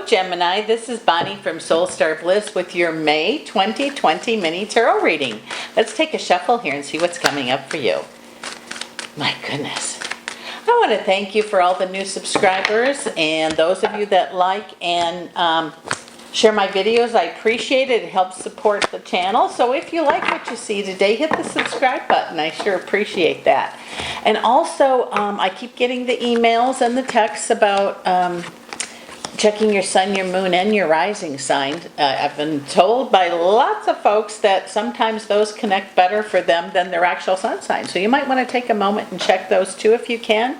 Hello Gemini, this is Bonnie from Soul Star Bliss with your May 2020 mini tarot reading. Let's take a shuffle here and see what's coming up for you. My goodness. I want to thank you for all the new subscribers and those of you that like and share my videos. I appreciate it. It helps support the channel. So if you like what you see today, hit the subscribe button. I sure appreciate that. And also, I keep getting the emails and the texts about checking your sun, your moon, and your rising sign. I've been told by lots of folks that sometimes those connect better for them than their actual sun sign. So you might want to take a moment and check those too if you can.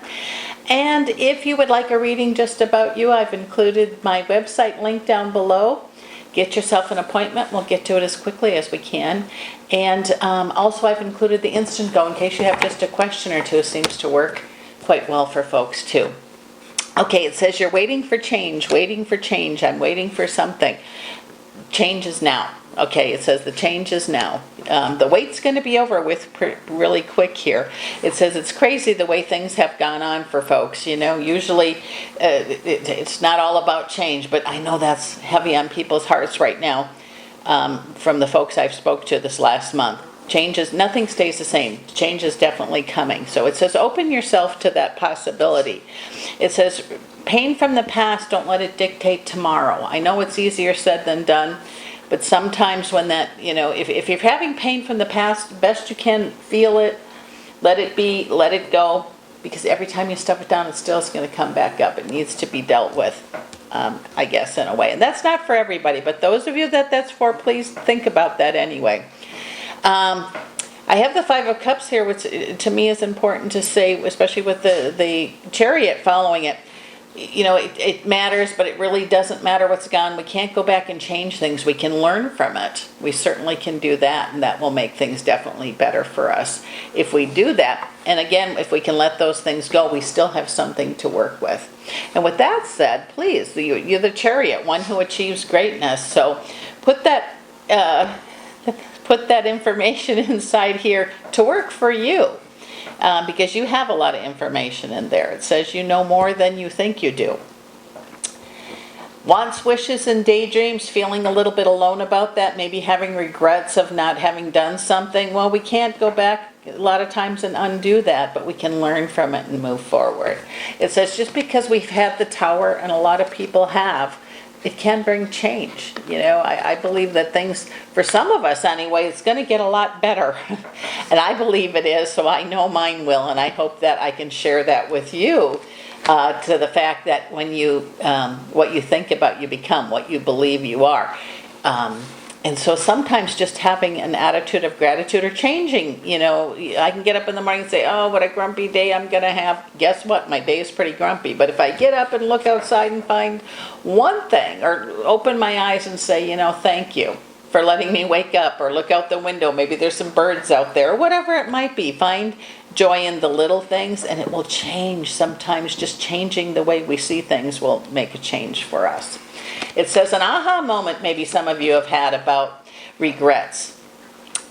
And if you would like a reading just about you, I've included my website link down below. Get yourself an appointment. We'll get to it as quickly as we can. And also I've included the instant go in case you have just a question or two. It seems to work quite well for folks too. Okay, it says you're waiting for change, I'm waiting for something. Change is now. Okay, it says the change is now. The wait's going to be over with really quick here. It says it's crazy the way things have gone on for folks. You know, usually it's not all about change, but I know that's heavy on people's hearts right now from the folks I've spoke to this last month. Changes, nothing stays the same. Change is definitely coming. So it says open yourself to that possibility. It says pain from the past, don't let it dictate tomorrow. I know it's easier said than done, but sometimes when that, you know, if you're having pain from the past, best you can feel it, let it be, let it go, because every time you stuff it down, it still is going to come back up. It needs to be dealt with, I guess, in a way. And that's not for everybody, but those of you that that's for, please think about that anyway. I have the Five of Cups here, which to me is important to say, especially with the Chariot following it. You know, it matters, but it really doesn't matter what's gone. We can't go back and change things. We can learn from it. We certainly can do that, and that will make things definitely better for us if we do that. And again, if we can let those things go, we still have something to work with. And with that said, please, you're the Chariot, one who achieves greatness. So put that information inside here to work for you because you have a lot of information in there. It says you know more than you think you do. Wants, wishes, and daydreams, feeling a little bit alone about that, maybe having regrets of not having done something. Well, we can't go back a lot of times and undo that, but we can learn from it and move forward. It says just because we've had the Tower, and a lot of people have, it can bring change. You know, I believe that things, for some of us anyway, it's going to get a lot better. And I believe it is, so I know mine will, and I hope that I can share that with you to the fact that when you, what you think about, you become, what you believe you are. And so sometimes just having an attitude of gratitude or changing, you know, I can get up in the morning and say, oh, what a grumpy day I'm going to have. Guess what? My day is pretty grumpy. But if I get up and look outside and find one thing or open my eyes and say, you know, thank you for letting me wake up, or look out the window, maybe there's some birds out there, or whatever it might be. Find joy in the little things and it will change. Sometimes just changing the way we see things will make a change for us. It says an aha moment maybe some of you have had about regrets.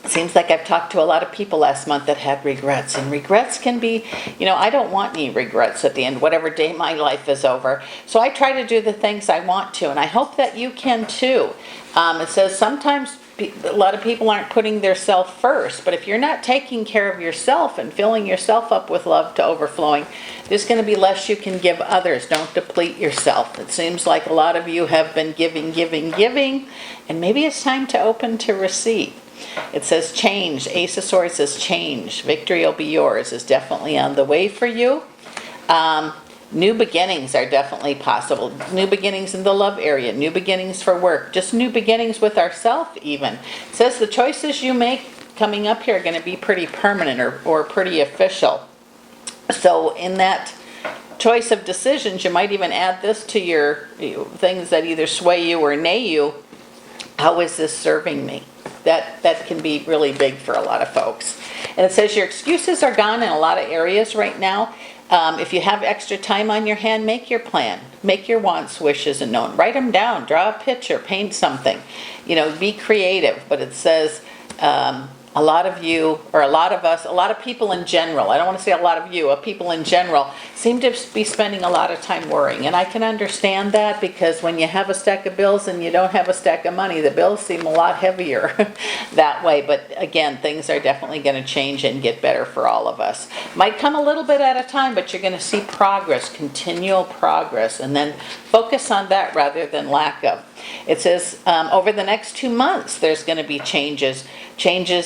It seems like I've talked to a lot of people last month that had regrets. And regrets can be, you know, I don't want any regrets at the end, whatever day my life is over. So I try to do the things I want to, and I hope that you can too. It says sometimes a lot of people aren't putting their self first, but if you're not taking care of yourself and filling yourself up with love to overflowing, there's going to be less you can give others. Don't deplete yourself. It seems like a lot of you have been giving, and maybe it's time to open to receive. It says change. Ace of Swords says change. Victory will be yours is definitely on the way for you. New beginnings are definitely possible. New beginnings in the love area, new beginnings for work, just new beginnings with ourselves even. It says the choices you make coming up here are going to be pretty permanent or pretty official. So in that choice of decisions, you might even add this to your things that either sway you or nay you. How is this serving me? That can be really big for a lot of folks. And it says your excuses are gone in a lot of areas right now. If you have extra time on your hand, make your plan. Make your wants, wishes, and known. Write them down. Draw a picture. Paint something. You know, be creative. But it says a lot of you, or a lot of us, a lot of people in general, I don't want to say a lot of you, people in general, seem to be spending a lot of time worrying. And I can understand that, because when you have a stack of bills and you don't have a stack of money, the bills seem a lot heavier that way. But again, things are definitely going to change and get better for all of us. Might come a little bit at a time, but you're going to see progress, continual progress, and then focus on that rather than lack of. It says over the next 2 months, there's going to be changes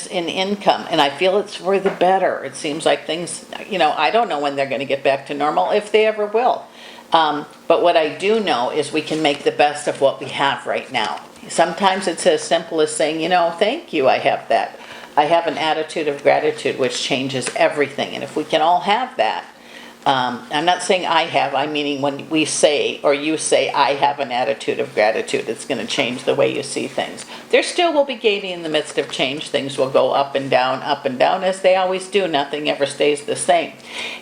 in income, and I feel it's for the better. It seems like things, I don't know when they're going to get back to normal, if they ever will. But what I do know is we can make the best of what we have right now. Sometimes it's as simple as saying, thank you, I have that. I have an attitude of gratitude, which changes everything. And if we can all have that, I'm not saying I have, I'm meaning when we say, or you say, I have an attitude of gratitude, it's going to change the way you see things. There still will be gaining in the midst of change. Things will go up and down, as they always do. Nothing ever stays the same.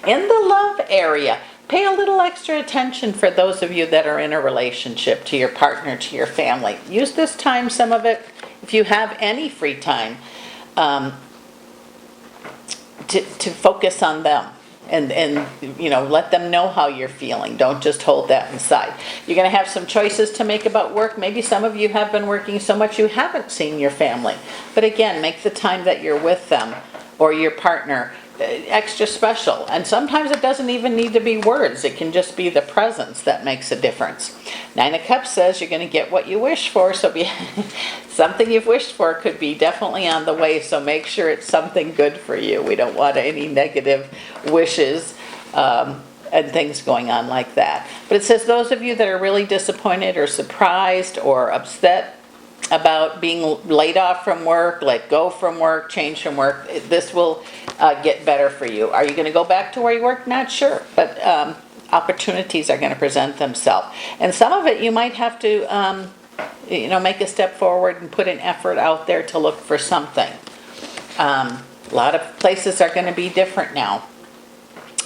In the love area, pay a little extra attention for those of you that are in a relationship, to your partner, to your family. Use this time, some of it, if you have any free time, to focus on them. And let them know how you're feeling. Don't just hold that inside. You're going to have some choices to make about work. Maybe some of you have been working so much you haven't seen your family. But again, make the time that you're with them or your partner extra special. And sometimes it doesn't even need to be words. It can just be the presence that makes a difference. 9 of Cups says you're going to get what you wish for. So something you've wished for could be definitely on the way. So make sure it's something good for you. We don't want any negative wishes and things going on like that. But it says those of you that are really disappointed or surprised or upset about being laid off from work, let go from work, change from work, this will get better for you. Are you going to go back to where you work? Not sure, but opportunities are going to present themselves. And some of it you might have to make a step forward and put an effort out there to look for something. A lot of places are going to be different now.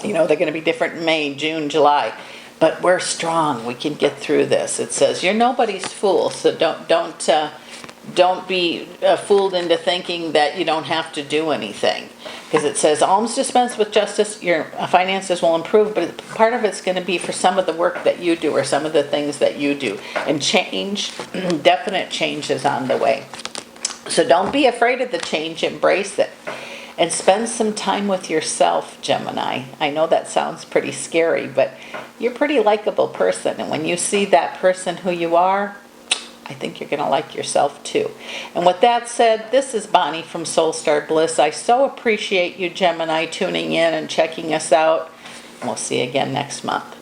They're going to be different in May, June, July. But we're strong. We can get through this. It says you're nobody's fool, so don't be fooled into thinking that you don't have to do anything. Because it says alms dispensed with justice, your finances will improve, but part of it's going to be for some of the work that you do or some of the things that you do. And change, definite change is on the way. So don't be afraid of the change. Embrace it. And spend some time with yourself, Gemini. I know that sounds pretty scary, but you're a pretty likable person. And when you see that person who you are, I think you're going to like yourself too. And with that said, this is Bonnie from Soul Star Bliss. I so appreciate you, Gemini, tuning in and checking us out. And we'll see you again next month.